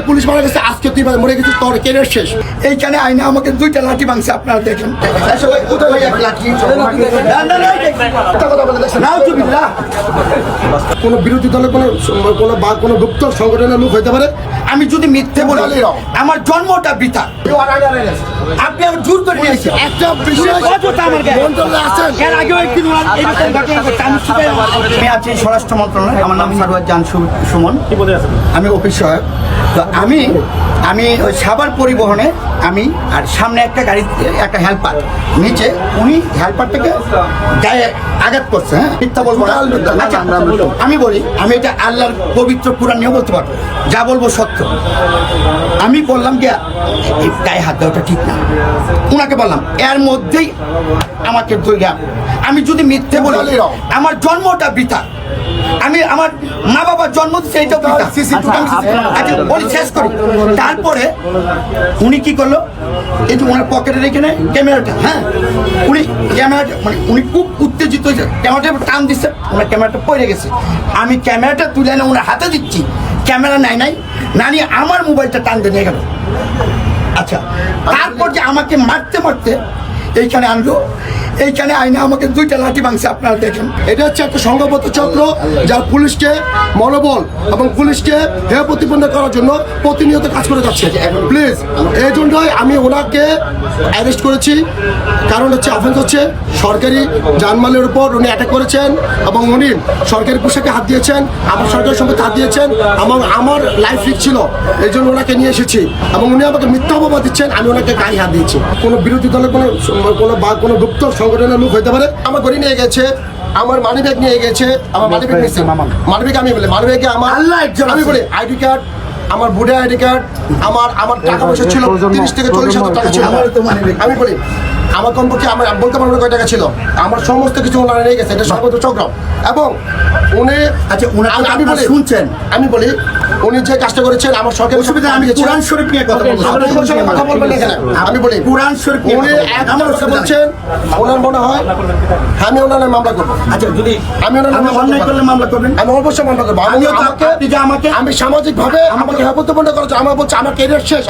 Police মারা গেছে, আজকে তুই মরে গেছিস, তোর কেরিয়ার শেষ। এইখানে আইনে আমাকে 2টা লাঠি ভাঙছে, আপনারা দেখেন। কোন বিরোধী দলের কোন গুপ্ত সংগঠনের লোক হইতে পারে। আমি যদি মিথ্যে বলি আমার জন্মটা বৃথা। আপনি আমার জোর করে নিয়েছেন। একটা বিশেষ মন্ত্রণালয়ে আছেন, এর আগেও একদিন এরকম ঘটনা ঘটছে। আমি আছি স্বরাষ্ট্র মন্ত্রণালয়, আমার নাম সারওয়ার জান সুমন, আমি অফিস সহায়ক। তো আমি ওই সাভার পরিবহনে আমি আর সামনে একটা গাড়ি, একটা হেল্পার, নিচে উনি হেল্পারটাকে গায়ে আঘাত করছে। হ্যাঁ, মিথ্যা বলবো না। আচ্ছা, আমি বলি, আমি এটা আল্লাহর পবিত্র কুরআন নিয়েও বলতে পারবো, যা বলবো সত্য। আমি বললাম যে এই গায়ে হাত দেওয়াটা ঠিক না, উনাকে বললাম, এর মধ্যেই আমাকে ধরে। আমি যদি মিথ্যে বলি আমার জন্মটা বৃথা। আমি আমার মা বাবার জন্ম দিচ্ছে, এইটাও বৃথা। আচ্ছা বলি, শেষ করি। তারপরে উনি কি করলো, এই যে ওনার পকেটের এখানে ক্যামেরাটা, হ্যাঁ, উনি ক্যামেরাটা মানে উনি খুব উত্তেজিত হয়েছে, ক্যামেরাটা টান দিচ্ছে, ওনার ক্যামেরাটা পড়ে গেছে। আমি ক্যামেরাটা তুলে এনে ওনার হাতে দিচ্ছি, ক্যামেরা নাই নানি আমার মোবাইলটা টান দিয়ে নিয়ে গেল। আচ্ছা, তারপর যে আমাকে মারতে মারতে এইখানে আনলো, এইখানে আইনে আমাকে 2টা লাঠি ভাঙছে, আপনারা দেখেন। এটা হচ্ছে একটা সংঘবদ্ধ চক্র, যা পুলিশকে মনোবল এবং পুলিশকে হেয় প্রতিপন্ন করার জন্য প্রতিনিয়ত কাজ করে যাচ্ছে। প্লিজ, এই জন্যই আমি ওনাকে অ্যারেস্ট করেছি। কারণ হচ্ছে অফেন্স হচ্ছে সরকারি জানমালের উপর উনি অ্যাটাক করেছেন, এবং উনি সরকারি পোশাকে হাত দিয়েছেন, আমার সরকারি সম্পত্তি হাত দিয়েছেন, এবং আমার লাইফ রিস্ক ছিল, এই জন্য ওনাকে নিয়ে এসেছি। এবং উনি আমাকে মিথ্যা অপবাদ দিচ্ছেন, আমি ওনাকে গায়ে হাত দিয়েছি। কোনো বিরোধী দলের কোনো গুপ্ত সংগঠনের লোক হইতে পারে। আমার ঘড়ি নিয়ে গেছে, আমার মানি ব্যাগ নিয়ে গেছে, আমার মানি ব্যাগ নিয়েছে, মানি ব্যাগ আমি বলি, মানি ব্যাগে আমার আমি বলি আইডি কার্ড, আমার ভোটার আইডি কার্ড, আমার টাকা পয়সা ছিল 30 থেকে 40,000 টাকা ছিল। আমি বলি আমার কমপক্ষে আমার বলতে পারবো কয় টাকা ছিল, আমার সমস্ত কিছু ওনারা নিয়ে গেছে। এটা সংগঠন চক্র। এবং উনি, আচ্ছা আমি বলি শুনছেন, আমি বলি উনি যে কাজটা করেছেন আমার সরকারি অসুবিধা। আমি কোরআন শরীফ নিয়ে কথা বলবেন এখানে। আমি বলি কোরআন শরীফ উনি আমার বলছেন, ওনার মনে হয় আমি ওনার মামলা করবো। আচ্ছা, যদি আমি ওনার অন্যায় করলে মামলা করবেন, আমি অবশ্যই মামলা করবো। আমি সামাজিক ভাবে আমাকে হেয় প্রতিপন্ন করেছে, আমার বলছে আমার কেরিয়ার শেষ।